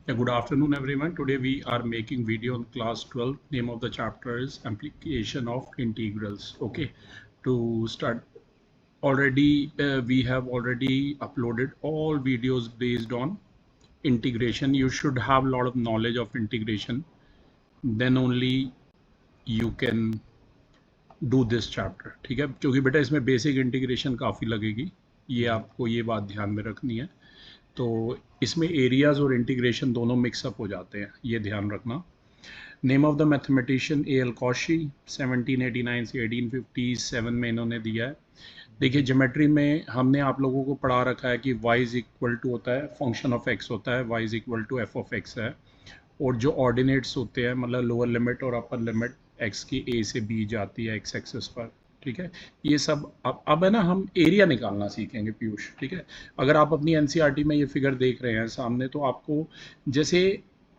Good afternoon, everyone. Today we are making video on class 12. Name of the chapter is Application of Integrals. Okay, to start, we have already uploaded all videos based on integration. You should have a lot of knowledge of integration. Then only you can do this chapter. ठीक है, क्योंकि बेटा इसमें basic integration काफ़ी लगेगी, ये आपको ये बात ध्यान में रखनी है। तो इसमें एरियाज और इंटीग्रेशन दोनों मिक्सअप हो जाते हैं, ये ध्यान रखना। Name of the mathematician A L Cauchy, 1789 से 1857 में इन्होंने दिया है। देखिए ज्योमेट्री में हमने आप लोगों को पढ़ा रखा है कि y इज इक्वल टू होता है फंक्शन ऑफ x होता है, y is equal to f of x है, और जो ऑर्डिनेट्स होते हैं मतलब लोअर लिमिट और अपर लिमिट x की a से b जाती है x एक्सिस पर। ठीक है, ये सब अब है ना, हम एरिया निकालना सीखेंगे पीयूष। ठीक है, अगर आप अपनी एनसीईआरटी में ये फिगर देख रहे हैं सामने, तो आपको जैसे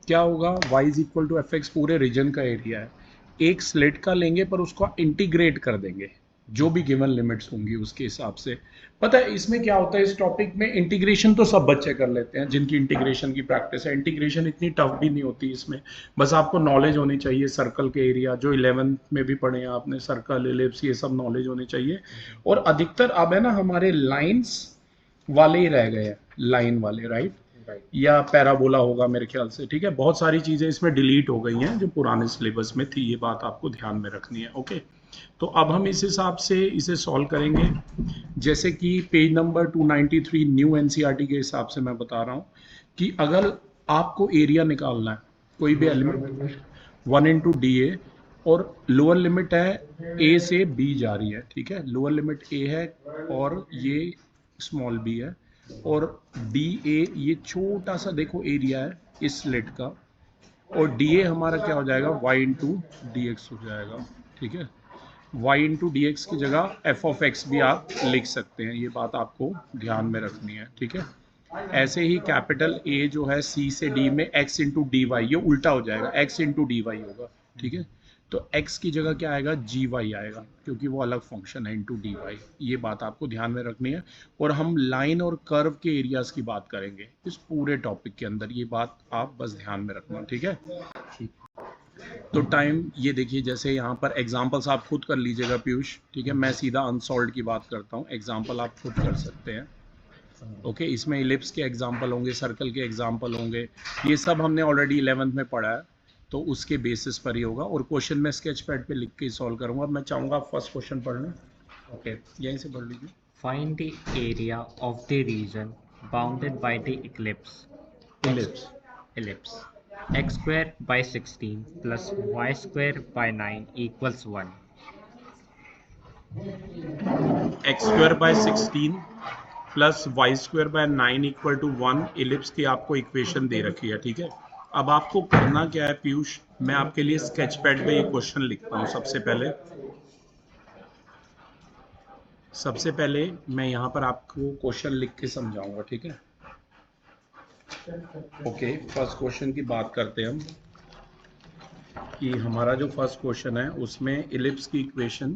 क्या होगा, y is equal to f x पूरे रीजन का एरिया है। एक स्लिट का लेंगे पर उसको इंटीग्रेट कर देंगे, जो भी गिवन लिमिट्स होंगी उसके हिसाब से। पता है इसमें क्या होता है, इस टॉपिक में इंटीग्रेशन तो सब बच्चे कर लेते हैं जिनकी इंटीग्रेशन की प्रैक्टिस है। इंटीग्रेशन इतनी टफ भी नहीं होती इसमें, बस आपको नॉलेज होनी चाहिए सर्कल के एरिया, जो 11th में भी पढ़े हैं आपने, सर्कल एलिप्स ये सब नॉलेज होनी चाहिए। और अधिकतर अब है ना हमारे लाइंस वाले ही रह गए हैं, लाइन वाले, राइट, या पैराबोला होगा मेरे ख्याल से। ठीक है, बहुत सारी चीज़ें इसमें डिलीट हो गई हैं जो पुराने सिलेबस में थी, ये बात आपको ध्यान में रखनी है। ओके, तो अब हम इस हिसाब से इसे सॉल्व करेंगे। जैसे कि पेज नंबर 293 न्यू एनसीईआरटी के हिसाब से मैं बता रहा हूँ कि अगर आपको एरिया निकालना है कोई भी एलिमेंट 1 इंटू डी ए, और लोअर लिमिट है ए से बी जा रही है। ठीक है, लोअर लिमिट ए है और ये स्मॉल बी है, और डी ए ये छोटा सा देखो एरिया है इस स्लिट का, और डी ए हमारा क्या हो जाएगा, वाई इंटू डी एक्स हो जाएगा। ठीक है, y इंटू डी एक्स की जगह एफ ऑफ एक्स भी आप लिख सकते हैं, ये बात आपको ध्यान में रखनी है। ठीक है, ऐसे ही कैपिटल A जो है C से D में x इंटू डी वाई, ये उल्टा हो जाएगा, x इंटू डी वाई होगा। ठीक है, तो x की जगह क्या आएगा, जी वाई आएगा, क्योंकि वो अलग फंक्शन है इंटू डी वाई, ये बात आपको ध्यान में रखनी है। और हम लाइन और कर्व के एरियाज की बात करेंगे इस पूरे टॉपिक के अंदर, ये बात आप बस ध्यान में रखना। ठीक है, तो टाइम ये देखिए, जैसे यहाँ पर एग्जांपल्स आप खुद कर लीजिएगा पीयूष। ठीक है, मैं सीधा अनसॉल्व की बात करता हूँ, एग्जांपल आप खुद कर सकते हैं। ओके, इसमें इलिप्स के एग्जांपल होंगे, सर्कल के एग्जांपल होंगे, ये सब हमने ऑलरेडी 11th में पढ़ा है, तो उसके बेसिस पर ही होगा। और क्वेश्चन में स्केच पैड पे लिख के सॉल्व करूंगा। मैं चाहूँगा फर्स्ट क्वेश्चन पढ़ लें। ओके, यहीं से पढ़ लीजिए। Find the area of the region bounded by the ellipse ellipse. X square by 16 plus y square by 9 equals 1. X square by 16 plus y square by 9 equal to 1 ellipse की आपको equation दे रखी है। ठीक है, अब आपको करना क्या है पीयूष, मैं आपके लिए स्केच पैड पे ये क्वेश्चन लिखता हूँ। सबसे पहले मैं यहाँ पर आपको क्वेश्चन लिख के समझाऊंगा। ठीक है, ओके, फर्स्ट क्वेश्चन की बात करते हैं हम कि हमारा जो फर्स्ट क्वेश्चन है उसमें इलिप्स की इक्वेशन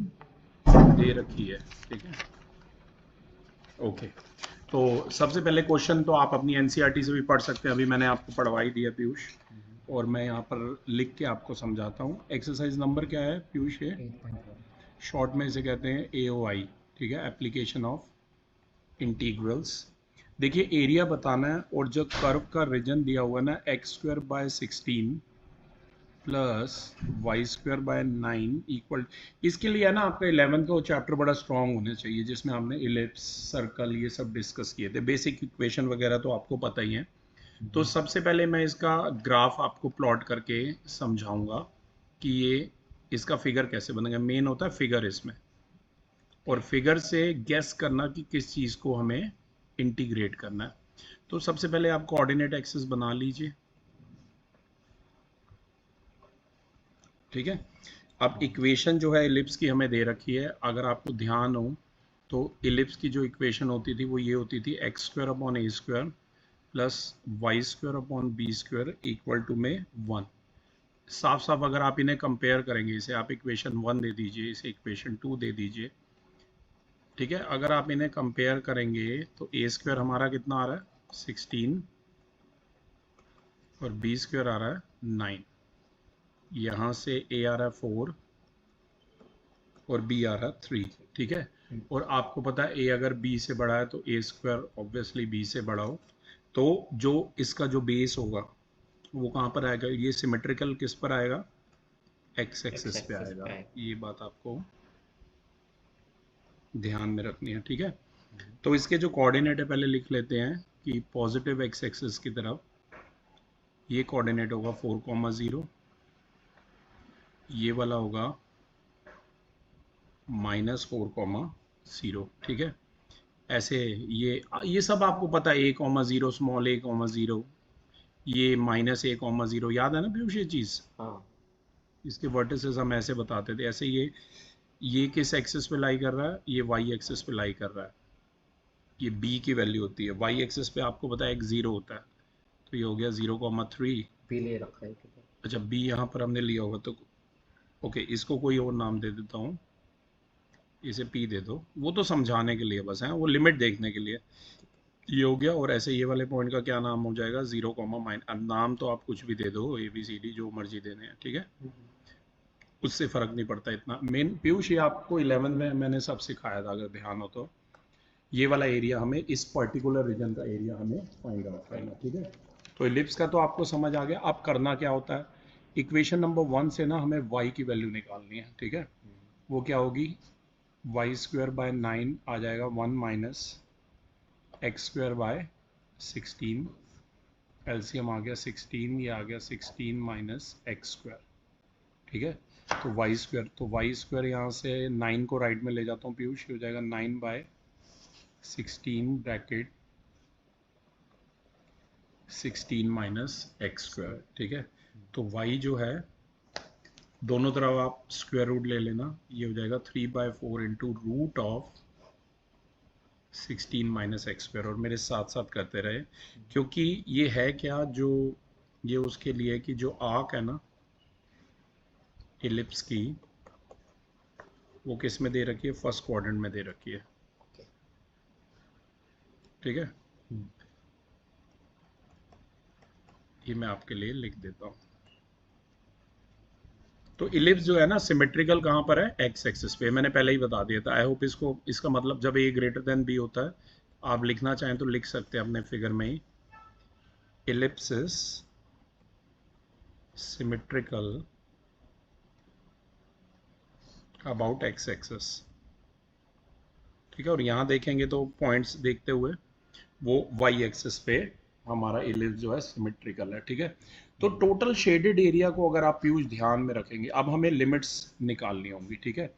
दे रखी है। ठीक है, ओके, तो सबसे पहले क्वेश्चन तो आप अपनी एनसीईआरटी से भी पढ़ सकते हैं, अभी मैंने आपको पढ़वा ही दिया पीयूष, और मैं यहाँ पर लिख के आपको समझाता हूँ। एक्सरसाइज नंबर क्या है पीयूष, ये शॉर्ट में इसे कहते हैं AOI। ठीक है, एप्लीकेशन ऑफ इंटीग्रल्स। देखिए एरिया बताना है, और जो कर्व का रीजन दिया हुआ है ना, x square by 16 plus y square by 9 equal, इसके लिए है ना आपका 11th का वो चैप्टर बड़ा स्ट्रॉन्ग होना चाहिए जिसमें हमने इलिप्स, सर्कल ये सब डिस्कस किए थे। बेसिक इक्वेशन वगैरह तो आपको पता ही है। तो सबसे पहले मैं इसका ग्राफ आपको प्लॉट करके समझाऊंगा कि ये इसका फिगर कैसे बनेगा। मेन होता है फिगर इसमें, और फिगर से गेस करना कि किस चीज़ को हमें इंटीग्रेट करना है। तो सबसे पहले आप कोऑर्डिनेट एक्सिस बना लीजिए। ठीक है, अब इक्वेशन जो है इलिप्स की हमें दे रखी है, अगर आपको ध्यान हो तो इलिप्स की जो इक्वेशन होती थी वो ये होती थी, x square upon a square plus y square upon b square equal to में 1। साफ साफ अगर आप इन्हें कंपेयर करेंगे, इसे आप इक्वेशन 1 दे दीजिए, इसे इक्वेशन 2 दे दीजिए। ठीक है, अगर आप इन्हें कंपेयर करेंगे तो ए स्क्वायर हमारा कितना आ रहा है, 16 और बी स्क्वायर आ रहा है 9। यहाँ से ए आ रहा है 4 और बी आ रहा है 3, ठीक है। और आपको पता है ए अगर बी से बड़ा है तो ए स्क्वायर ऑब्वियसली बी से बड़ा हो, तो जो इसका जो बेस होगा वो कहाँ पर आएगा, ये सिमेट्रिकल किस पर आएगा, एक्स एक्सिस पे आएगा। ये बात आपको ध्यान में रखनी है, ठीक है। तो इसके जो कोऑर्डिनेट है पहले लिख लेते हैं कि पॉजिटिव एक्स एक्सिस की तरफ ये कोऑर्डिनेट होगा 4,0, ये वाला होगा -4,0, ठीक है। ऐसे ये सब आपको पता है, A,0 स्मॉल a,0, ये -a,0, याद है ना पीयूष ये चीज़। हाँ। इसके वर्टिसेस हम ऐसे बताते थे, ऐसे ये किस एक्सिस पे लाई कर रहा है, ये वाई एक्सिस पे लाई कर रहा है, ये बी की वैल्यू होती है। वाई एक्सिस पे आपको पता है एक 0 होता है, तो ये हो गया 0,3। बी ले रखा है किधर? अच्छा बी यहाँ पर हमने लिया होगा, तो ओके इसको कोई और नाम दे देता हूँ, इसे पी दे दो, वो तो समझाने के लिए बस है, वो लिमिट देखने के लिए। ये हो गया, और ऐसे ये वाले पॉइंट का क्या नाम हो जाएगा, 0,-। नाम तो आप कुछ भी दे दो, ABCD जो मर्जी देने हैं, ठीक है, उससे फर्क नहीं पड़ता इतना। मेन पीयूष ये आपको 11 में मैंने सब सिखाया था, अगर ध्यान हो तो। ये वाला एरिया हमें, इस पर्टिकुलर रीजन का एरिया हमें फाइंड आउट करना, ठीक है। तो इलिप्स का तो आपको समझ आ गया। अब करना क्या होता है, इक्वेशन नंबर 1 से ना हमें y की वैल्यू निकालनी है, ठीक है। वो क्या होगी, y²/9 आ जाएगा 1 - x² /16, एलसीएम आ गया 16, ये आ गया 16 - x², ठीक है। तो y², तो y² यहाँ से 9 को राइट में ले जाता हूँ पीयूष, हो जाएगा 9/16 ब्रैकेट 16 - x², ठीक है। तो y जो है दोनों तरफ आप स्क्वायर रूट ले लेना, ये हो जाएगा 3/4 इंटू रूट ऑफ 16 - x²। और मेरे साथ साथ करते रहे, क्योंकि ये है क्या, जो ये उसके लिए कि जो आर्क है ना इलिप्स की, वो किस में दे रखी है, फर्स्ट क्वाड्रेंट में दे रखी है, ठीक है। ये मैं आपके लिए लिख देता हूँ। तो इलिप्स जो है ना सिमेट्रिकल कहाँ पर है, एक्स एक्सिस पे, मैंने पहले ही बता दिया था। आई होप इसको, इसका मतलब जब a ग्रेटर देन b होता है, आप लिखना चाहें तो लिख सकते हैं अपने फिगर में ही, ellipse is symmetrical about x axis, ठीक है। और यहाँ देखेंगे तो पॉइंट्स देखते हुए वो वाई एक्सिस पे हमारा इलिप्स जो है सिमेट्रिकल है, ठीक है। तो टोटल शेडेड एरिया को अगर आप पीयूष ध्यान में रखेंगे, अब हमें लिमिट्स निकालनी होंगी, ठीक है।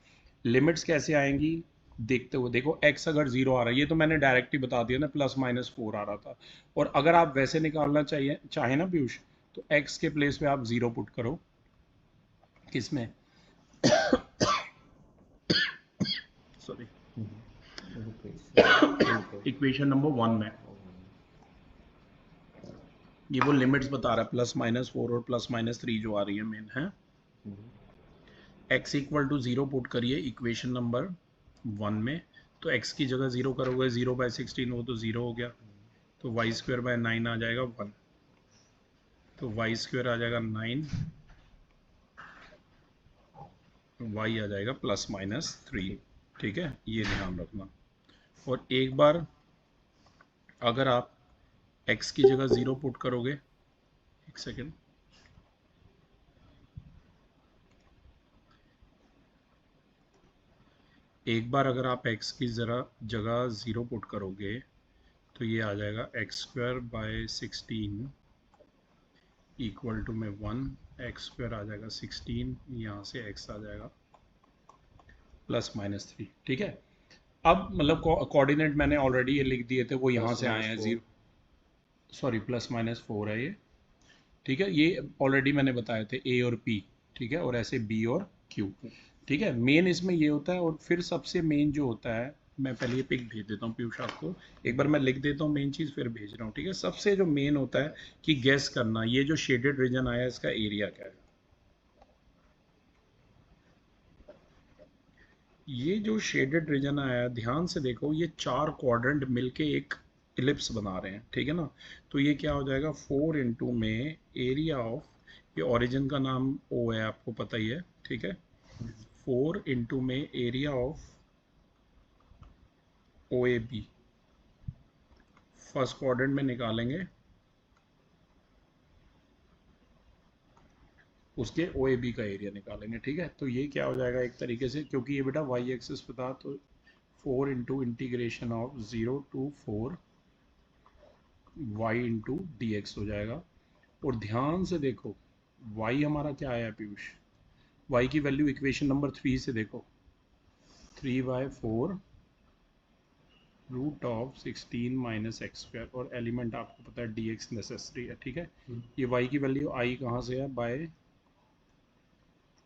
लिमिट्स कैसे आएंगी देखते हुए, देखो x अगर 0 आ रहा है, ये तो मैंने डायरेक्ट ही बता दिया ना, +-4 आ रहा था। और अगर आप वैसे निकालना चाहे ना पीयूष, तो x के प्लेस पे आप 0 पुट करो, किसमें, सॉरी, इक्वेशन नंबर 1 में। ये वो लिमिट्स बता रहा है, +-4 और +-3 जो आ रही है मेन है। x = 0 पुट करिए इक्वेशन नंबर 1 में, तो x की जगह 0 करोगे, 0/16 वो तो 0 हो गया, तो y²/9 आ जाएगा 1, तो y² आ जाएगा 9, y आ जाएगा +-3, ठीक है, ये ध्यान रखना। और एक बार अगर आप x की जगह 0 पुट करोगे, एक सेकेंड, एक बार अगर आप x की जगह 0 पुट करोगे, तो ये आ जाएगा x²/16 = में 1, x² आ जाएगा 16, यहाँ से x आ जाएगा +-3, ठीक है। अब मतलब कोऑर्डिनेट मैंने ऑलरेडी ये लिख दिए थे, वो यहाँ से आए हैं 0, सॉरी +-4 है ये, ठीक है। ये ऑलरेडी मैंने बताए थे a और p, ठीक है, और ऐसे b और q, ठीक है। मेन इसमें ये होता है, और फिर सबसे मेन जो होता है, मैं पहले ये पिक भेज देता हूँ पीयूष आपको, एक बार मैं लिख देता हूँ मेन चीज़ फिर भेज रहा हूँ, ठीक है। सबसे जो मेन होता है कि गैस करना, ये जो शेडेड रीजन आया इसका एरिया क्या है। ये जो शेडेड रीजन आया ध्यान से देखो, ये 4 क्वाड्रेंट मिलके एक इलिप्स बना रहे हैं, ठीक है ना। तो ये क्या हो जाएगा, 4 इंटू में एरिया ऑफ, ये ओरिजिन का नाम ओ है, आपको पता ही है, ठीक है। 4 इंटू में area of O A B, first quadrant में निकालेंगे उसके ओ ए बी का एरिया निकालेंगे, ठीक है। तो ये क्या हो जाएगा एक तरीके से, क्योंकि ये बेटा वाई एक्सिस पे था, तो 4 into integration of 0 to 4 y into d x हो जाएगा। और ध्यान से देखो y हमारा क्या आया पीयूष, y की वैल्यू इक्वेशन नंबर 3 से देखो, 3/4 root of 16 minus x square, और एलिमेंट आपको पता है dx नेसेसरी है, ठीक है। ये y की वैल्यू आई कहाँ से है, बाय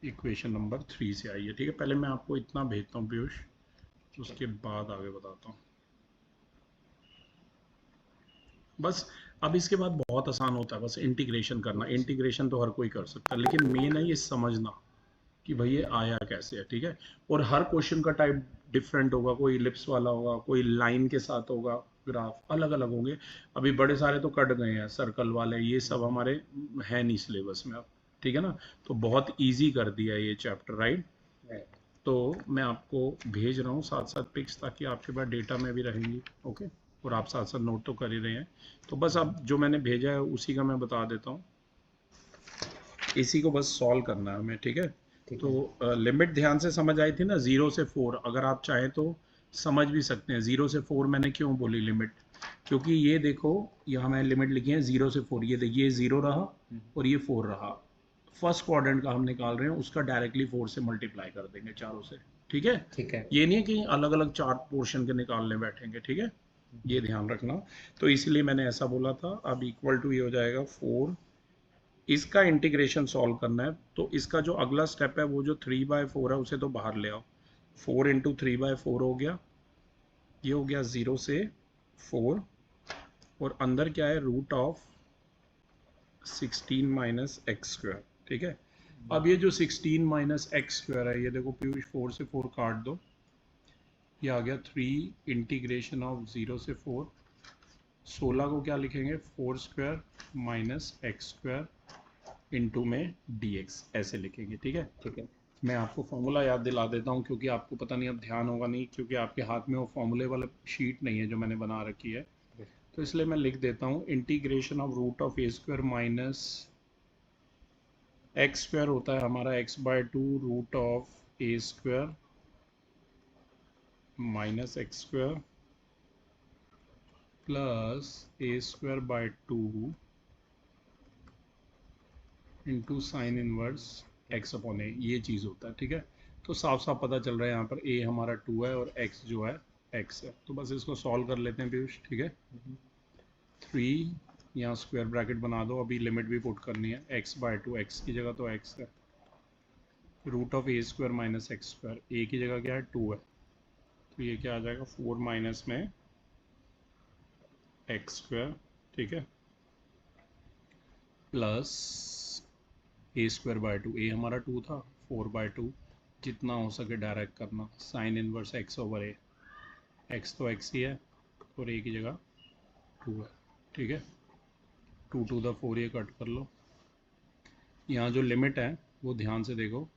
इक्वेशन नंबर 3 से आई है, ठीक है। पहले मैं आपको इतना भेजता हूँ पीयूष, उसके बाद आगे बताता हूँ। बस अब इसके बाद बहुत आसान होता है, बस इंटीग्रेशन करना। इंटीग्रेशन तो हर कोई कर सकता है, लेकिन मेन है ये समझना कि भाई ये आया कैसे है, ठीक है। और हर क्वेश्चन का टाइप डिफरेंट होगा, कोई इलिप्स वाला होगा, कोई लाइन के साथ होगा, ग्राफ अलग अलग होंगे। अभी बड़े सारे तो कट गए हैं, सर्कल वाले, ये सब हमारे है नहीं सिलेबस में अब, ठीक है ना। तो बहुत इजी कर दिया ये चैप्टर, राइट। तो मैं आपको भेज रहा हूँ साथ साथ पिक्स, ताकि आपके पास डेटा में भी रहेंगी, ओके। और आप साथ साथ नोट तो कर ही रहे हैं। तो बस अब जो मैंने भेजा है उसी का मैं बता देता हूँ, इसी को बस सॉल्व करना है हमें, ठीक है। तो लिमिट ध्यान से समझ आई थी ना, 0 से 4, अगर आप चाहें तो समझ भी सकते हैं। 0 से 4 मैंने क्यों बोली लिमिट, क्योंकि ये देखो यहाँ मैंने लिमिट लिखी है 0 से 4, ये देखिए 0 रहा और ये 4 रहा। फर्स्ट क्वाड्रेंट का हम निकाल रहे हैं, उसका डायरेक्टली 4 से मल्टीप्लाई कर देंगे चारों से, ठीक है। ठीक है। ये नहीं है कि अलग अलग चार पोर्शन के निकालने बैठेंगे, ठीक है, ये ध्यान रखना। तो इसलिए मैंने ऐसा बोला था। अब इक्वल टू ये हो जाएगा 4, इसका इंटीग्रेशन सॉल्व करना है, तो इसका जो अगला स्टेप है वो जो 3/4 है उसे तो बाहर ले आओ। 4 इंटू 3/4 हो गया, ये हो गया 0 से 4, और अंदर क्या है, root of 16 minus x square, ठीक है। अब ये जो 16 माइनस एक्स स्क्वायर है, ये देखो पीयूष 4 से 4 काट दो, ये आ गया 3 इंटीग्रेशन ऑफ 0 से 4, 16 को क्या लिखेंगे, 4 square minus x square into में dx, ऐसे लिखेंगे, ठीक है। ठीक है। मैं आपको फॉर्मूला याद दिला देता हूँ, क्योंकि आपको पता नहीं अब ध्यान होगा नहीं, क्योंकि आपके हाथ में वो फॉर्मूले वाला शीट नहीं है जो मैंने बना रखी है। तो इसलिए मैं लिख देता हूँ, integration of root of a square minus x square होता है हमारा x/2 root of a square minus x square plus a square by 2 into sine inverse x upon a, ये चीज़ होता है, ठीक है। तो साफ साफ पता चल रहा है यहाँ पर ए हमारा 2 है और x जो है x है। तो बस इसको सॉल्व कर लेते हैं पीयूष, ठीक है। 3 यहाँ स्क्वायर ब्रैकेट बना दो, अभी लिमिट भी पुट करनी है, x/2, x की जगह तो x है, root of a square minus x square, a की जगह क्या है 2 है, तो ये क्या आ जाएगा 4 माइनस में एक्स स्क्वायर, ठीक है, plus a square by 2, a हमारा 2 था, 4/2, जितना हो सके डायरेक्ट करना, साइन इनवर्स एक्स ओवर ए, एक्स तो एक्स ही है और ए की जगह 2 है, ठीक है। 2 टू द 4 ये कट कर लो, यहाँ जो लिमिट है वो ध्यान से देखो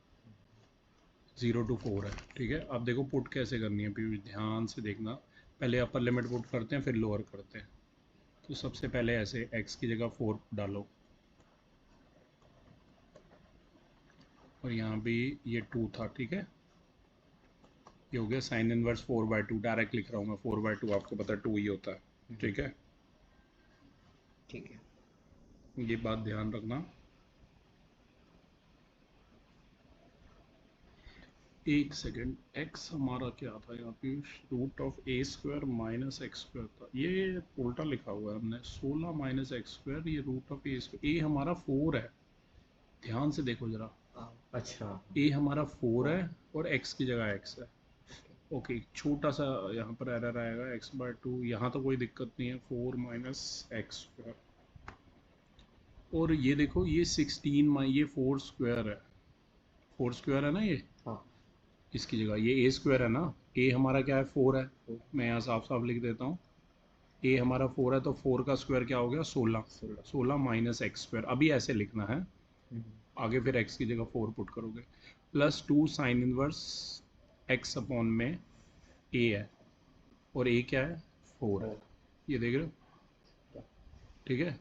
0 to 4 है, ठीक है। अब देखो पुट कैसे करनी है पीयूष, ध्यान से देखना, पहले अपर लिमिट पुट करते हैं फिर लोअर करते हैं। तो सबसे पहले ऐसे x की जगह 4 डालो, और यहाँ भी ये 2 था, ठीक है। ये हो गया साइन इनवर्स 4/2, डायरेक्ट लिख रहा हूँ मैं, 4/2 आपको पता है 2 ही होता है, ठीक है। ठीक है। ये बात ध्यान रखना। एक सेकेंड, x हमारा क्या था यहाँ पे, root of a square minus x square था, ये उल्टा लिखा हुआ है हमने, 16 माइनस एक्स स्क्वायर, ये root of a square, a हमारा 4 है, ध्यान से देखो जरा, अच्छा। ए हमारा 4 है और x की जगह x है, ओके। छोटा सा यहाँ पर एरर आएगा, x/2, यहाँ तो कोई दिक्कत नहीं है, 4 माइनस एक्स स्क्वायर, और ये देखो ये 16 ये 4 स्क्वायर है, 4 स्क्वायर है ना ये, हाँ। इसकी जगह ये ए स्क्वायर है ना, ए हमारा क्या है 4 है, मैं यहाँ साफ साफ लिख देता हूँ, ए हमारा 4 है तो 4 का स्क्वायर क्या हो गया 16, 16 माइनस एक्स स्क्वायर, अभी ऐसे लिखना है, आगे फिर x की जगह 4 पुट करोगे, plus 2 sine inverse x upon में a है और a क्या है 4 है, ये देख रहे हो, ठीक है।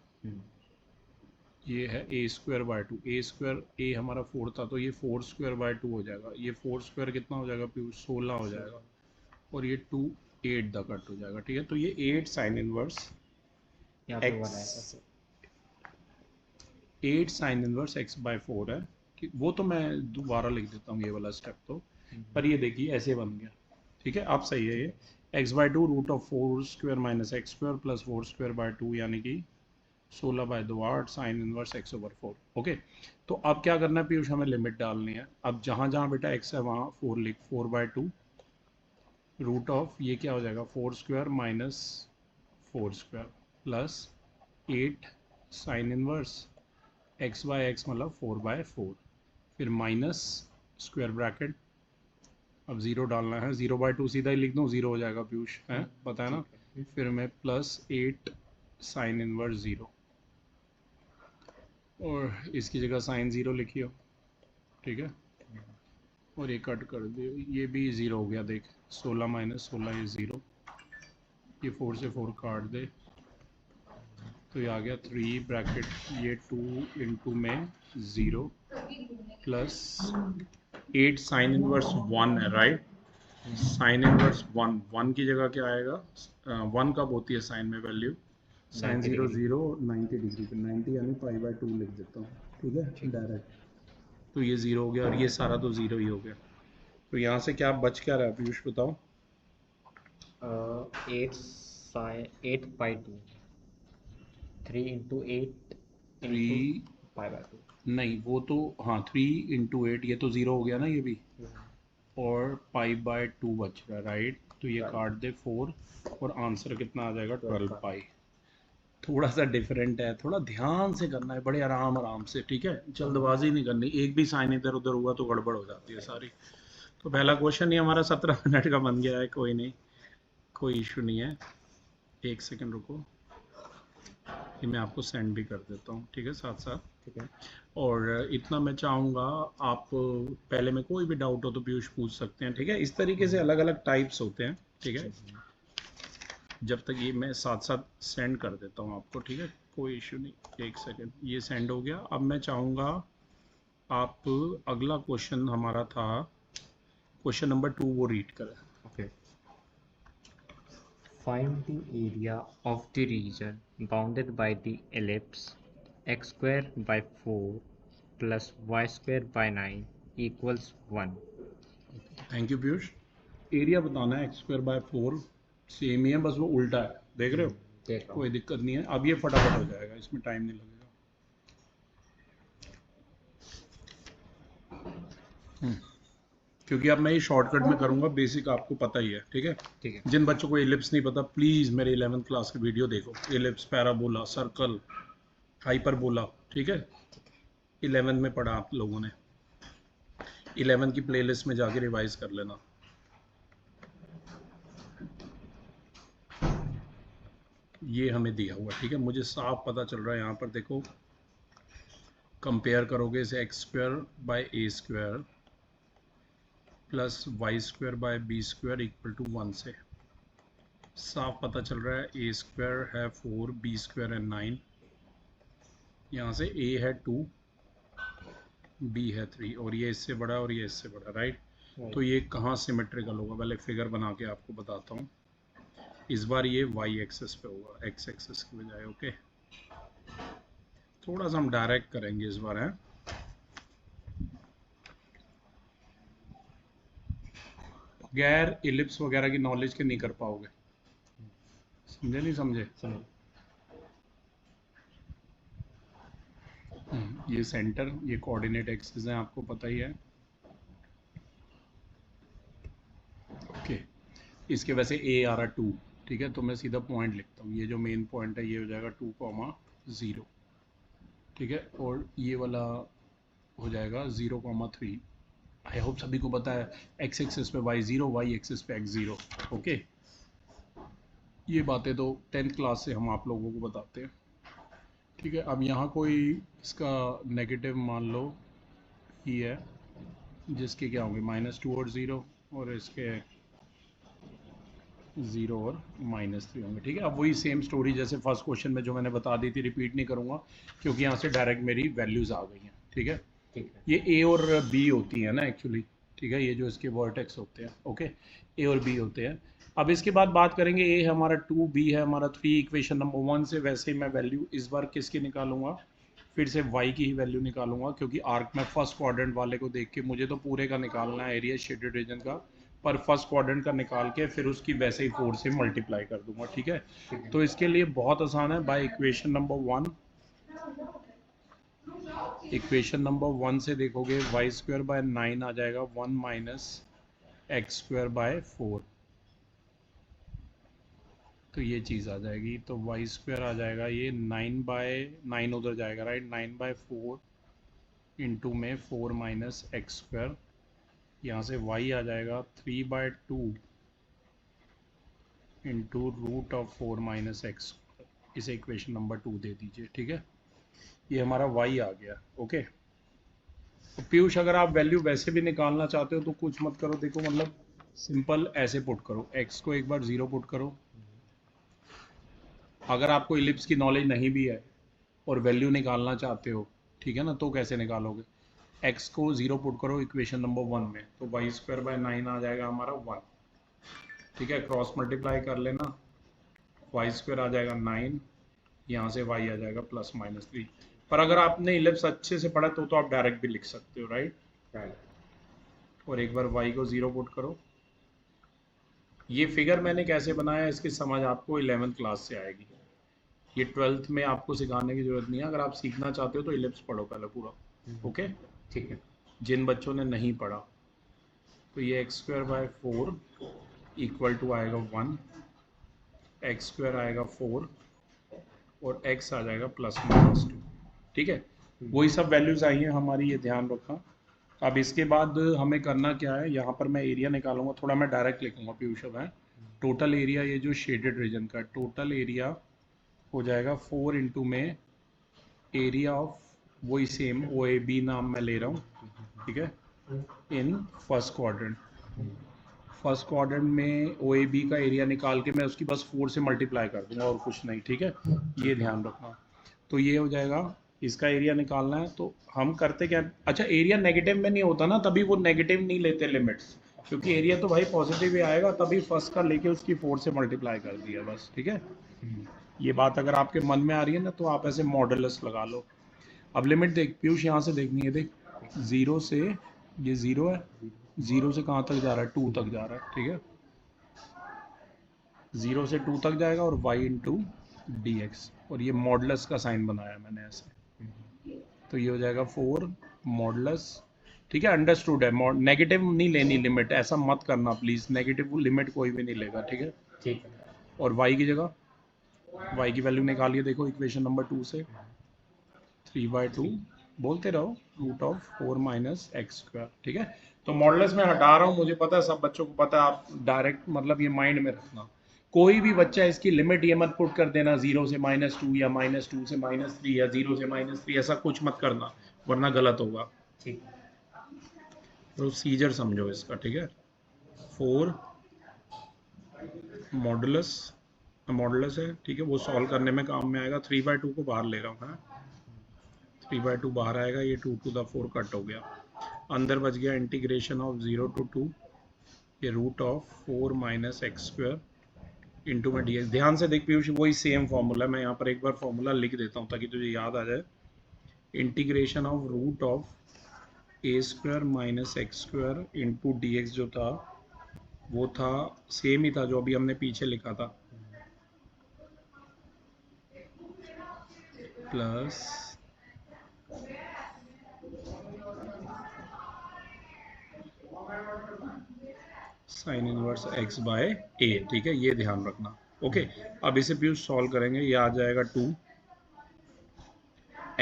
ये है ए square by 2, A square a हमारा 4 था तो ये 4 स्क्वायर बाय 2 हो जाएगा, ये 4 स्क्वायर कितना हो जाएगा पीयूष 16 हो जाएगा, और ये 2 8 द कट हो जाएगा, ठीक है। तो ये 8 sine inverse x 8 sine inverse x by 4 है, वो तो मैं दोबारा लिख देता हूँ ये वाला स्टेप तो, पर ये देखिए ऐसे बन गया, ठीक है। अब सही है ये x by 2 root of 4 square minus x square plus 4 square by 2 यानी कि 16 by 2 8 sine inverse x over 4, okay. तो अब क्या करना है पीयूष, हमें लिमिट डालनी है, अब जहाँ जहाँ बेटा एक्स है वहाँ 4 लिख, 4 बाय 2 रूट ऑफ ये क्या हो जाएगा 4 square minus 4 square plus 8 sine inverse x by x मतलब 4 बाय 4, फिर माइनस स्क्वायर ब्रैकेट, अब 0 डालना है, 0 बाय 2 सीधा ही लिख दूँ 0 हो जाएगा पीयूष, है पता है ना, फिर मैं प्लस 8 साइन इनवर्स 0 और इसकी जगह साइन 0 लिखियो, ठीक है, और ये कट कर दियो, ये भी 0 हो गया, देख 16 माइनस 16 ये 0, ये 4 से 4 काट दे तो ये आ गया 3 ब्रैकेट, ये 2 इंटू में 0 प्लस 8 साइन इनवर्स 1 है, राइट, साइन इनवर्स 1, 1 की जगह क्या आएगा, 1 कब होती है साइन में वैल्यू, साइन 0 0 90 डिग्री पे, 90 यानी पाई बाय 2 लिख देता हूँ, ठीक है डायरेक्ट, तो ये 0 हो गया और ये सारा तो 0 ही हो गया, तो यहाँ से क्या बच क्या रहा है पीयूष बताओ, 8 बाई 2, 3 इंटू 8 3 पाई बाई 2, नहीं वो तो हाँ 3 इंटू 8 ये तो 0 हो गया ना ये भी, और पाई बाय 2 बच रहा है, राइट, तो ये काट दे 4 और आंसर कितना आ जाएगा 12 पाई, थोड़ा सा डिफरेंट है, थोड़ा ध्यान से करना है, बड़े आराम आराम से, ठीक है, जल्दबाजी नहीं करनी, एक भी साइन इधर उधर हुआ तो गड़बड़ हो जाती है सारी। तो पहला क्वेश्चन ही हमारा 17 मिनट का बन गया है, कोई नहीं, कोई इशू नहीं है, एक सेकंड रुको, ये मैं आपको सेंड भी कर देता हूँ, ठीक है साथ साथ, ठीक है। और इतना मैं चाहूँगा आप पहले में कोई भी डाउट हो तो पीयूष पूछ सकते हैं, ठीक है, इस तरीके से अलग अलग टाइप्स होते हैं, ठीक है, जब तक ये मैं साथ साथ सेंड कर देता हूँ आपको, ठीक है, कोई इशू नहीं, एक सेकंड, ये सेंड हो गया। अब मैं चाहूँगा आप अगला क्वेश्चन हमारा था क्वेश्चन नंबर 2 वो रीड करें, Okay. Find the area of the region bounded by the ellipse x square by 4 plus y square by 9 equals 1. Thank you Piyush. Area बताना है x स्क्वायर बाय 4, सेम ही है बस वो उल्टा है, देख रहे हो, देख रहा हूँ। कोई दिक्कत नहीं है, अब ये फटाफट हो जाएगा, इसमें टाइम नहीं लगेगा। क्योंकि अब मैं ये शॉर्टकट में करूंगा, बेसिक आपको पता ही है, ठीक है। ठीक है। जिन बच्चों को एलिप्स नहीं पता प्लीज़ मेरे 11th क्लास की वीडियो देखो, एलिप्स, पैराबोला, सर्कल, हाइपरबोला, ठीक है, 11 में पढ़ा आप लोगों ने, 11 की प्लेलिस्ट में जाके रिवाइज कर लेना। ये हमें दिया हुआ, ठीक है, मुझे साफ पता चल रहा है, यहाँ पर देखो कंपेयर करोगे इसे x square by a square plus y square by b square equal to 1 से साफ पता चल रहा है, ए स्क्वायर है 4, बी स्क्वायर है 9, यहाँ से ए है 2, बी है 3 और ये इससे बड़ा और ये इससे बड़ा, राइट। तो ये कहाँ सिमेट्रिकल होगा, पहले फिगर बना के आपको बताता हूँ। इस बार ये वाई एक्सेस पे होगा, एक्स एक्सेस की बजाय, ओके। थोड़ा सा हम डायरेक्ट करेंगे इस बार, है गैर इलिप्स वगैरह की नॉलेज के नहीं कर पाओगे, समझे नहीं समझे। ये सेंटर, ये कोऑर्डिनेट एक्सिस है, आपको पता ही है, ओके। इसके वैसे ए आ रहा 2, ठीक है, तो मैं सीधा पॉइंट लिखता हूँ, ये जो मेन पॉइंट है ये हो जाएगा 2,0, ठीक है, और ये वाला हो जाएगा 0,3। आई होप सभी को पता है, एक्स एक्सिस पे y0, वाई एक्सिस पे x0, ओके। ये बातें तो 10th क्लास से हम आप लोगों को बताते हैं, ठीक है। अब यहाँ कोई इसका नेगेटिव मान लो ही है, जिसके क्या होंगे -2 और 0, और इसके 0 और -3 होंगे, ठीक है। अब वही सेम स्टोरी जैसे फर्स्ट क्वेश्चन में जो मैंने बता दी थी, रिपीट नहीं करूँगा क्योंकि यहाँ से डायरेक्ट मेरी वैल्यूज़ आ गई हैं, ठीक है। ठीक है। ये ए और बी होती है ना एक्चुअली, ठीक है, ये जो इसके वर्टेक्स होते हैं, ओके, ए और बी होते हैं। अब इसके बाद बात करेंगे, ए हमारा 2, बी है हमारा 3, इक्वेशन नंबर 1 से वैसे ही मैं वैल्यू इस बार किसकी निकालूंगा, फिर से y की ही वैल्यू निकालूंगा, क्योंकि आर्क में फर्स्ट क्वाड्रेंट वाले को देख के मुझे तो पूरे का निकालना है एरिया शेडेड रीजन का, पर फर्स्ट क्वाड्रेंट का निकाल के फिर उसकी वैसे ही 4 से मल्टीप्लाई कर दूंगा, ठीक है। तो इसके लिए बहुत आसान है, by equation number 1, equation number 1 से देखोगे y² बाय 9 आ जाएगा 1 माइनस x² बाय 4, तो ये चीज़ आ जाएगी। तो y² आ जाएगा ये 9/9 उधर जाएगा, राइट, 9/4 इंटू में 4 माइनस x², यहाँ से y आ जाएगा 3/2 into root of 4 minus x², इसे इक्वेशन नंबर 2 दे दीजिए, ठीक है। ये हमारा y आ गया, ओके। तो पीयूष अगर आप वैल्यू वैसे भी निकालना चाहते हो तो कुछ मत करो, देखो मतलब सिंपल ऐसे पुट करो, x को एक बार 0 पुट करो। अगर आपको इलिप्स की नॉलेज नहीं भी है और वैल्यू निकालना चाहते हो, ठीक है ना, तो कैसे निकालोगे, x को 0 पुट करो इक्वेशन नंबर 1 में, तो y² बाय 9 आ जाएगा हमारा 1, ठीक है। क्रॉस मल्टीप्लाई कर लेना, y² आ जाएगा 9, यहाँ से y आ जाएगा +-3। पर अगर आपने इलिप्स अच्छे से पढ़ा तो आप डायरेक्ट भी लिख सकते हो, राइट। और एक बार y को 0 पुट करो। ये फिगर मैंने कैसे बनाया इसकी समझ आपको 11th क्लास से आएगी, ये 12th में आपको सिखाने की जरूरत नहीं है। अगर आप सीखना चाहते हो तो इलिप्स पढ़ो पहले पूरा, ओके, ठीक है। जिन बच्चों ने नहीं पढ़ा। तो ये x² बाय 4 इक्वल टू आएगा 1, x² आएगा 4 और x आ जाएगा +-2, ठीक है। वही सब वैल्यूज आई हैं हमारी, ये ध्यान रखना। अब इसके बाद हमें करना क्या है, यहाँ पर मैं एरिया निकालूंगा, थोड़ा मैं डायरेक्ट लिखूंगा पीयूष है। टोटल एरिया, ये जो शेडेड रीजन का टोटल एरिया हो जाएगा 4 इंटू में एरिया ऑफ, वही सेम OAB नाम मैं ले रहा हूँ, ठीक है, in first quadrant. First quadrant में OAB का एरिया निकाल के मैं उसकी बस 4 से मल्टीप्लाई कर दूंगा और कुछ नहीं, ठीक है, ये ध्यान रखना। तो ये हो जाएगा, इसका एरिया निकालना है तो हम करते क्या, अच्छा एरिया नेगेटिव में नहीं होता ना, तभी वो नेगेटिव नहीं लेते लिमिट्स, क्योंकि एरिया तो भाई पॉजिटिव ही आएगा, तभी फर्स्ट का लेके उसकी 4 से मल्टीप्लाई कर दिया बस, ठीक है। ये बात अगर आपके मन में आ रही है ना तो आप ऐसे मॉडुलस लगा लो। अब लिमिट देख पीयूष, यहाँ से देखनी है, देख 0 से, ये 0 है, 0 से कहाँ तक जा रहा है, 2 तक जा रहा है, ठीक है, 0 से 2 तक जाएगा और y इंटू dx, और ये मॉडुलस का साइन बनाया मैंने ऐसे, तो ये हो जाएगा 4 मॉडुलस, ठीक है, अंडरस्टूड है। नेगेटिव नहीं लेनी लिमिट, ऐसा मत करना प्लीज, नेगेटिव लिमिट कोई भी नहीं लेगा, ठीक है। ठीक है। और y की जगह y की वैल्यू निकालिए, देखो इक्वेशन नंबर 2 से 3/2 बोलते रहो रूट ऑफ 4 माइनस x², ठीक है। तो मॉडुलस में हटा रहा हूँ, मुझे पता है सब बच्चों को पता है, आप डायरेक्ट मतलब ये माइंड में रखना। कोई भी बच्चा इसकी लिमिट ये मत पुट कर देना 0 से -2 या -2 से -3 या 0 से -3, ऐसा कुछ मत करना वरना गलत होगा, ठीक। प्रोसीजर समझो इसका, ठीक है। 4 मॉडुलस, मॉडुलस है, ठीक है, वो सॉल्व करने में काम में आएगा। 3/2 को बाहर ले रहा हूँ, 3/2 बाहर आएगा, ये 2 to the 4 कट हो गया, अंदर बच गया इंटीग्रेशन ऑफ 0 to 2, ये root of 4 minus x² into में dx। ध्यान से देख पीयूष, वही सेम फॉर्मूला, मैं यहाँ पर एक बार फॉर्मूला लिख देता हूँ ताकि तुझे याद आ जाए। Integration of root of a² minus x² into dx जो था वो था सेम ही था जो अभी हमने पीछे लिखा था, plus sine inverse x by a, ठीक है, ये ध्यान रखना, ओके। अब इसे पीयूष सॉल्व करेंगे, ये आ जाएगा 2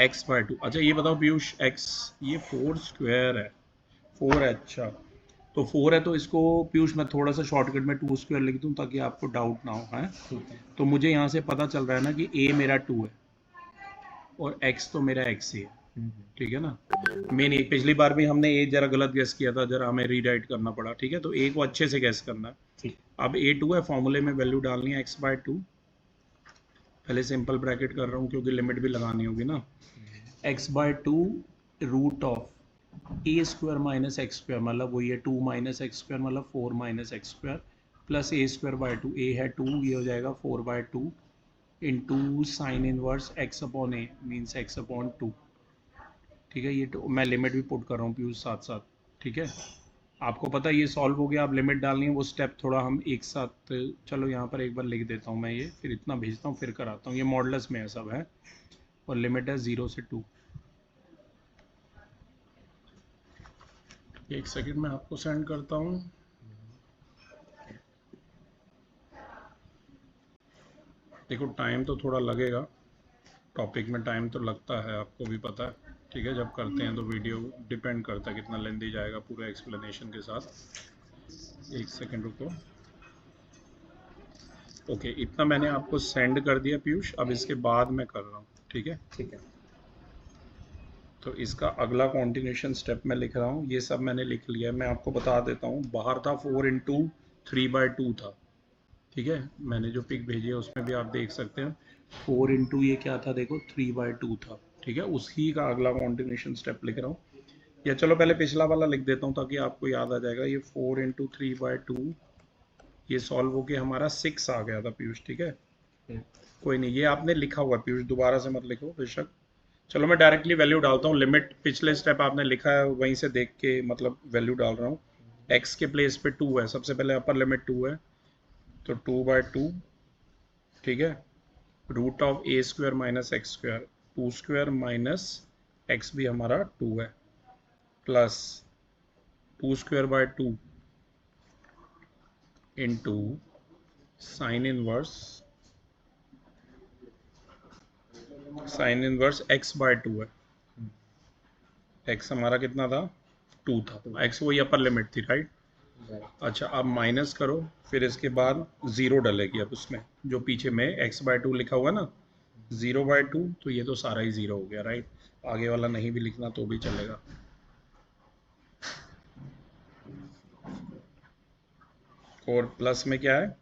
x/2। अच्छा ये बताओ पीयूष, x ये 4² है, 4 है, अच्छा तो 4 है, तो इसको पीयूष मैं थोड़ा सा शॉर्टकट में 2 स्क्वायर लिख दूं ताकि आपको डाउट ना हो, है। ठीक है। तो मुझे यहाँ से पता चल रहा है ना कि a मेरा 2 है और x तो मेरा x ही है, ठीक है ना। मेन ये पिछली बार भी हमने a जरा गलत गैस किया था, जरा हमें रीराइट करना पड़ा, ठीक है। तो a को अच्छे से गैस करना है। ठीक। अब a 2 है, फॉर्मूले में वैल्यू डालनी है x/2। पहले सिंपल ब्रैकेट कर रहा हूँ क्योंकि लिमिट भी लगानी होगी ना। x/2 root of a square minus x square, मतलब वही है 2 माइनस एक्स स्क्वायर, मतलब 4 minus x square, plus a square by 2। A है 2, ये हो जाएगा 4/2 into sine inverse x upon a means x upon 2, ठीक है। ये मैं लिमिट भी पुट कर रहा हूँ पीयूष साथ साथ, ठीक है। आपको पता है ये सॉल्व हो गया, आप लिमिट डालनी है, वो स्टेप थोड़ा हम एक साथ, चलो यहाँ पर एक बार लिख देता हूँ मैं ये, फिर इतना भेजता हूँ फिर कराता हूँ। ये मॉडल्स में है सब, है, और लिमिट है 0 से 2। एक सेकंड में आपको सेंड करता हूँ। देखो टाइम तो थोड़ा लगेगा, टॉपिक में टाइम तो लगता है, आपको भी पता है, ठीक है। जब करते हैं तो वीडियो डिपेंड करता है कितना लेंदी जाएगा पूरा एक्सप्लेनेशन के साथ। एक सेकंड रुको। ओके, इतना मैंने आपको सेंड कर दिया पीयूष, अब इसके बाद मैं कर रहा हूँ, ठीक है। ठीक है। तो इसका अगला कॉन्टिन्यूशन स्टेप मैं लिख रहा हूँ, ये सब मैंने लिख लिया है। मैं आपको बता देता हूँ, बाहर था 4 इंटू 3/2 था, ठीक है। मैंने जो पिक भेजी है उसमें भी आप देख सकते हैं 4 इंटू ये क्या था, देखो 3/2 था, ठीक है। उसी का अगला कॉन्टिन्यूशन स्टेप लिख रहा हूँ, या चलो पहले पिछला वाला लिख देता हूँ ताकि आपको याद आ जाएगा। ये 4 इंटू 3/2 ये सॉल्व होके हमारा 6 आ गया था पीयूष, ठीक है। कोई नहीं, ये आपने लिखा हुआ पीयूष, दोबारा से मत लिखो बेशक। चलो मैं डायरेक्टली वैल्यू डालता हूँ, लिमिट पिछले स्टेप आपने लिखा है वहीं से देख के मतलब वैल्यू डाल रहा हूँ। x के प्लेस पे 2 है, सबसे पहले अपर लिमिट 2 है, तो 2/2, ठीक है, root of a square minus x square, 2 square minus x भी हमारा 2 है, plus 2 square by 2 into sine inverse x/2 है। x हमारा कितना था, 2 था, x वही अपर लिमिट थी, राइट। अच्छा, अब माइनस करो, फिर इसके बाद 0 डलेगी। अब उसमें जो पीछे में x/2 लिखा हुआ ना, 0/2, तो ये तो सारा ही 0 हो गया, राइट। आगे वाला नहीं भी लिखना तो भी चलेगा। और प्लस में क्या है,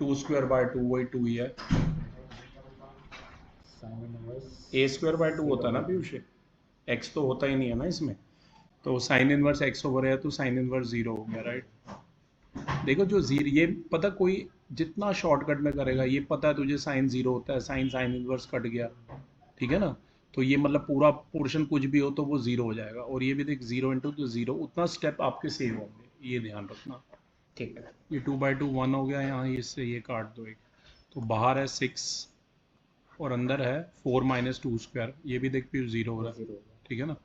2 स्क्वायर बाय 2 वही 2 ही है। ए स्क्वायर बाय 2 होता है ना पीयूष, एक्स तो होता ही नहीं है ना इसमें, तो साइन इनवर्स एक्स ओवर है तो साइन इनवर्स 0 हो गया, राइट। देखो जो जीरो, ये पता कोई जितना शॉर्टकट में करेगा, ये पता है तुझे साइन 0 होता है, साइन इनवर्स कट गया, ठीक है ना। तो ये मतलब पूरा पोर्शन कुछ भी हो तो वो 0 हो जाएगा, और ये भी देख 0 इंटू तो 0, उतना स्टेप आपके सेव होंगे, ये ध्यान रखना, ठीक है। ये 2/2 1 हो गया, यहाँ इससे ये काट दो एक, तो बाहर है 6 और अंदर है 4 माइनस 2 स्क्वायर, ये भी देख फिर 0 हो रहा है, ठीक है ना।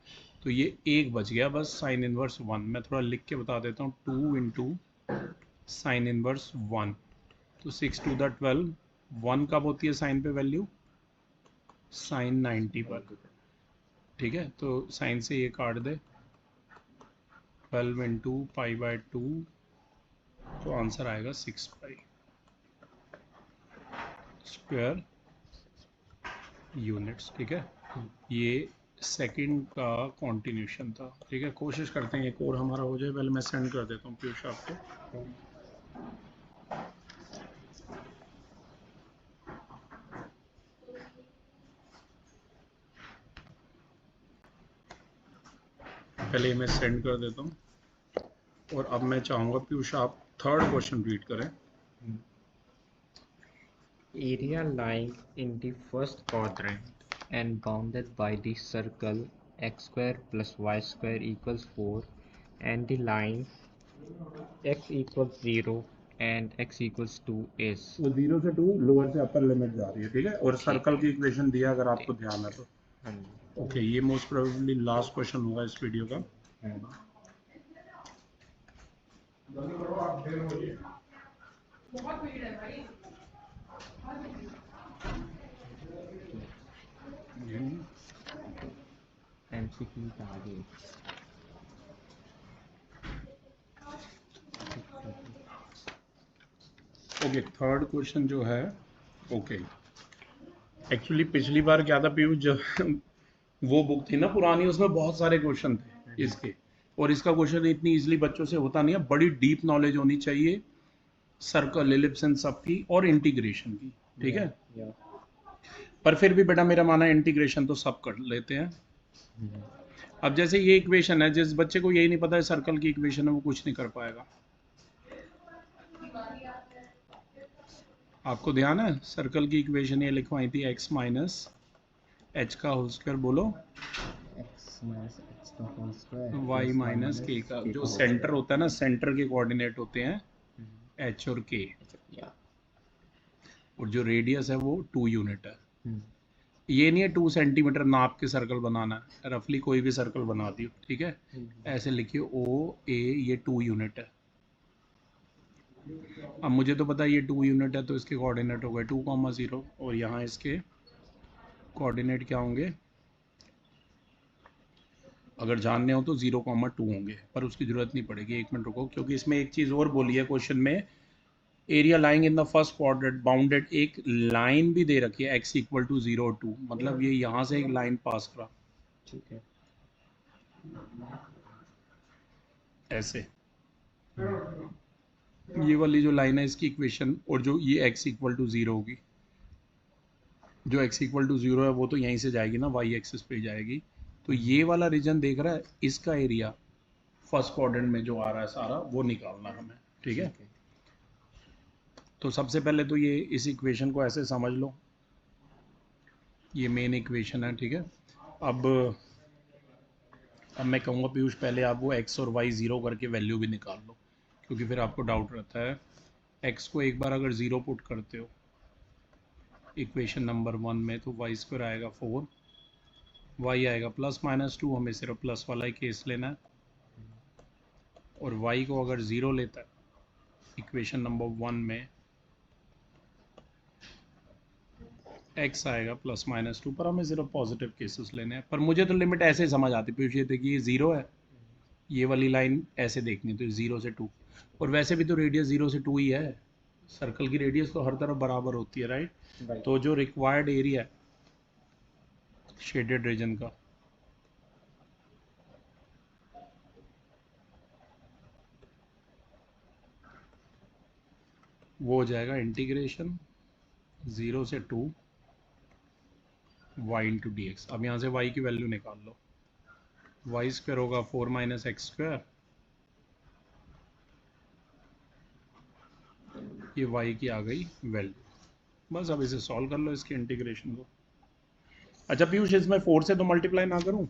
तो ये एक बच गया बस, साइन इनवर्स 1। मैं थोड़ा लिख के बता देता हूँ, 2 इंटू साइन इनवर्स 1, तो 6 टू द 12, 1 कब होती है साइन पे वैल्यू, साइन 90 पर, ठीक है। तो साइन से ये काट दे, 12 इंटू π/2, तो आंसर आएगा 6π स्क्वायर यूनिट्स, ठीक है। ये सेकंड का कॉन्टिन्यूशन था, ठीक है। कोशिश करते हैं एक और हमारा हो जाए, पहले मैं सेंड कर देता हूँ पीयूष आपको। पहले मैं सेंड कर देता हूँ, और अब मैं चाहूँगा पीयूष आप थर्ड क्वेश्चन रीड करें। Area lying in the first quadrant and bounded by the circle x square plus y square equals 4 and the line x equals 0 and x equals 2 is। वो 0 से 2 लोअर से अपर लिमिट जा रही है, ठीक है, और सर्कल की इक्वेशन दिया अगर आपको ध्यान है तो। ओके, ये मोस्ट प्रोबेबली लास्ट क्वेश्चन होगा इस वीडियो का। एमसीक्यू का आगे ओके, थर्ड क्वेश्चन जो है, ओके, एक्चुअली पिछली बार क्या था पीयूष, जब वो बुक थी ना पुरानी, उसमें बहुत सारे क्वेश्चन थे इसके, और इसका क्वेश्चन इतनी इजीली बच्चों से होता नहीं है, बड़ी डीप नॉलेज होनी चाहिए सर्कल, एलिप्स एंड सब की और इंटीग्रेशन की, ठीक है। पर फिर भी बेटा मेरा माना है इंटीग्रेशन तो सब कर लेते हैं। अब जैसे ये इक्वेशन है, जिस बच्चे को यही नहीं पता है सर्कल की इक्वेशन है, वो कुछ नहीं कर पाएगा। आपको ध्यान है, सर्कल की इक्वेशन ये लिखवाई थी, x माइनस एच का होल स्क्वायर, बोलो y माइनस के का, जो सेंटर होता है ना, सेंटर के कोऑर्डिनेट होते हैं h और k, और जो रेडियस है वो 2 यूनिट है। ये नहीं है 2 सेंटीमीटर नाप के सर्कल बनाना है, रफली कोई भी सर्कल बना दियो, ठीक है। ऐसे लिखिए ओ ए, ये 2 यूनिट है। अब मुझे तो पता है ये 2 यूनिट है, तो इसके कोऑर्डिनेट हो गए 2,0, और यहाँ इसके कोऑर्डिनेट क्या होंगे, अगर जानने हो तो 0,2 होंगे, पर उसकी जरूरत नहीं पड़ेगी। एक मिनट रुको, क्योंकि इसमें एक चीज़ और बोली है क्वेश्चन में, area lying in the first quadrant bounded, एक लाइन भी दे रखी है x इक्वल टू 0 2, मतलब ये यहाँ से एक लाइन पास करा, ठीक है, ऐसे ये वाली जो लाइन है इसकी इक्वेशन, और जो ये x इक्वल टू 0 होगी, जो x इक्वल टू 0 है वो तो यहीं से जाएगी ना, y एक्सिस पे जाएगी, तो ये वाला रीजन देख रहा है, इसका एरिया फर्स्ट क्वाड्रेंट में जो आ रहा है सारा, वो निकालना हमें, ठीक है। तो सबसे पहले तो ये इस इक्वेशन को ऐसे समझ लो, ये मेन इक्वेशन है, ठीक है। अब मैं कहूँगा पीयूष पहले आप वो x और y 0 करके वैल्यू भी निकाल लो, क्योंकि फिर आपको डाउट रहता है। x को एक बार अगर 0 पुट करते हो इक्वेशन नंबर 1 में, तो y स्क्वायर आएगा 4, y आएगा ±2, हमें सिर्फ प्लस वाला ही केस लेना है, और y को अगर 0 लेता है इक्वेशन नंबर 1 में, x आएगा ±2, पर हमें सिर्फ पॉजिटिव केसेस लेने हैं। पर मुझे तो लिमिट ऐसे समझ आती है पीछे, देखिए ये 0 है, ये वाली लाइन ऐसे देखनी, तो 0 से 2, और वैसे भी तो रेडियस 0 से 2 ही है, सर्कल की रेडियस तो हर तरफ बराबर होती है, राइट। तो जो रिक्वायर्ड एरिया है शेडेड रीजन का, वो हो जाएगा इंटीग्रेशन 0 से 2 y इंटू डी एक्स। अब यहाँ से y की वैल्यू निकाल लो, y स्क्वायर होगा 4 माइनस एक्स स्क्वायर, ये y की आ गई वैल्यू। बस अब इसे सॉल्व कर लो, इसके इंटीग्रेशन को। अच्छा पीयूष, इसमें 4 से तो मल्टीप्लाई ना करूं,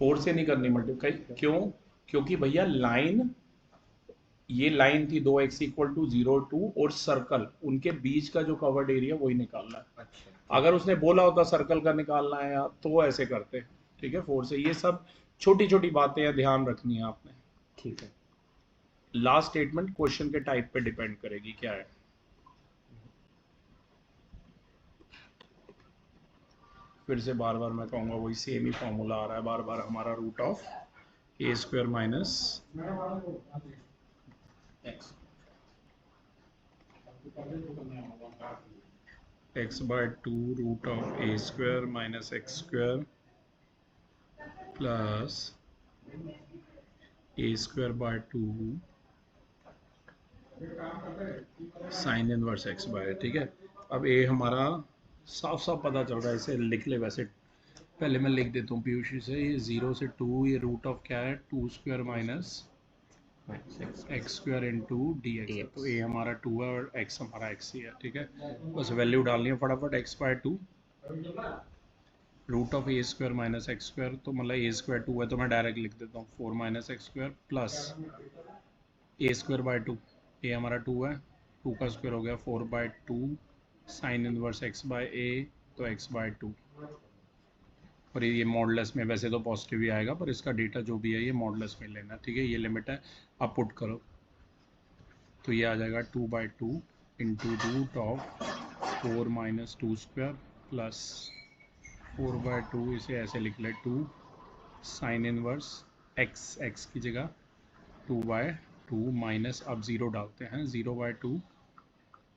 4 से नहीं करनी मल्टीप्लाई, क्यों? क्योंकि भैया लाइन, ये लाइन थी 2x इक्वल टू 0 2, और सर्कल, उनके बीच का जो कवर्ड एरिया वही निकालना है। अच्छा, अगर उसने बोला होता सर्कल का निकालना है यार, तो ऐसे करते, ठीक है। 4 से, ये सब छोटी छोटी बातें हैं, ध्यान रखनी है आपने, ठीक है। लास्ट स्टेटमेंट क्वेश्चन के टाइप पे डिपेंड करेगी क्या है। फिर से बार बार मैं कहूँगा, वही सेम ही फॉर्मूला आ रहा है बार बार हमारा, root of a square minus x by 2 root of a square minus x square plus a square by 2 sine inverse x by, ठीक है। अब ए हमारा साफ साफ पता चल रहा है, इसे लिख ले, वैसे पहले मैं लिख देता हूँ पीयूष से, ये 0 से 2, ये रूट ऑफ क्या है 2 square minus x square into d x, तो ए हमारा 2 है और एक्स हमारा एक्स ही है, ठीक है। बस वैल्यू डालनी है फटाफट, x by 2 root of a square minus x square, तो मतलब ए स्क्वायर 2 है, तो मैं डायरेक्ट लिख देता हूँ 4 minus x square plus a square by 2, a हमारा 2 है, 2 का स्क्वायर हो गया 4 by 2 sine inverse x by a, तो एक्स बाय 2, और ये मॉडलेस में वैसे तो पॉजिटिव ही आएगा, पर इसका डेटा जो भी है ये मॉडलेस में लेना, ठीक है। ये लिमिट है, आप पुट करो तो ये आ जाएगा 2 by 2 into root of 4 minus 2 square plus 4 by 2, इसे ऐसे लिख ले 2 साइन इनवर्स एक्स, एक्स की जगह 2 बाय 2 माइनस, अब 0 डालते हैं, 0 by 2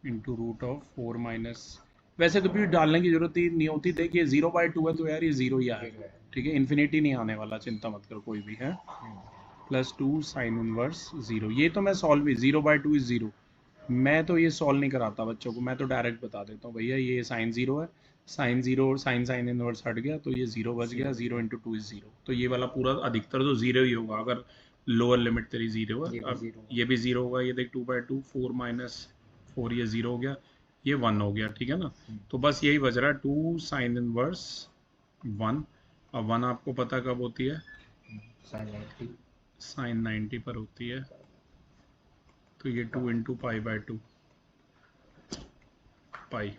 into root of 4 minus, वैसे कभी डालने की जरूरत ही नहीं होती। देखिए 0/2 है तो यार ये 0 ही आएगा, ठीक है, इन्फिनिटी नहीं आने वाला, चिंता मत कर कोई भी है। प्लस 2 साइन इनवर्स 0, ये तो मैं सॉल्व भी, 0/2 इज 0, मैं तो ये सॉल्व नहीं कराता बच्चों को, मैं तो डायरेक्ट बता देता हूँ भैया ये साइन 0 है, साइन 0 और साइन साइन इनवर्स हट गया तो ये 0 बच गया, 0 इंटू 2 इज 0, तो ये वाला पूरा अधिकतर तो 0 ही होगा अगर लोअर लिमिट तेरी 0 है। अब ये भी 0 होगा, ये देख 2/2, 4 माइनस 4, ये 0 हो गया, ये 1 हो गया, ठीक है ना। तो बस यही बच रहा है, 2 साइन इनवर्स 1। अब 1 आपको पता कब होती है, साइन 90 पर होती है, तो ये 2 इंटू पाई/2, पाई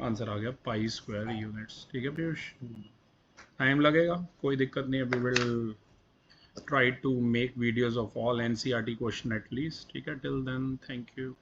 आंसर आ गया पाई स्क्वायर यूनिट्स, ठीक है पीयूष। टाइम लगेगा, कोई दिक्कत नहीं, we will try to make videos of all NCERT question at least, ठीक है। Till then thank you.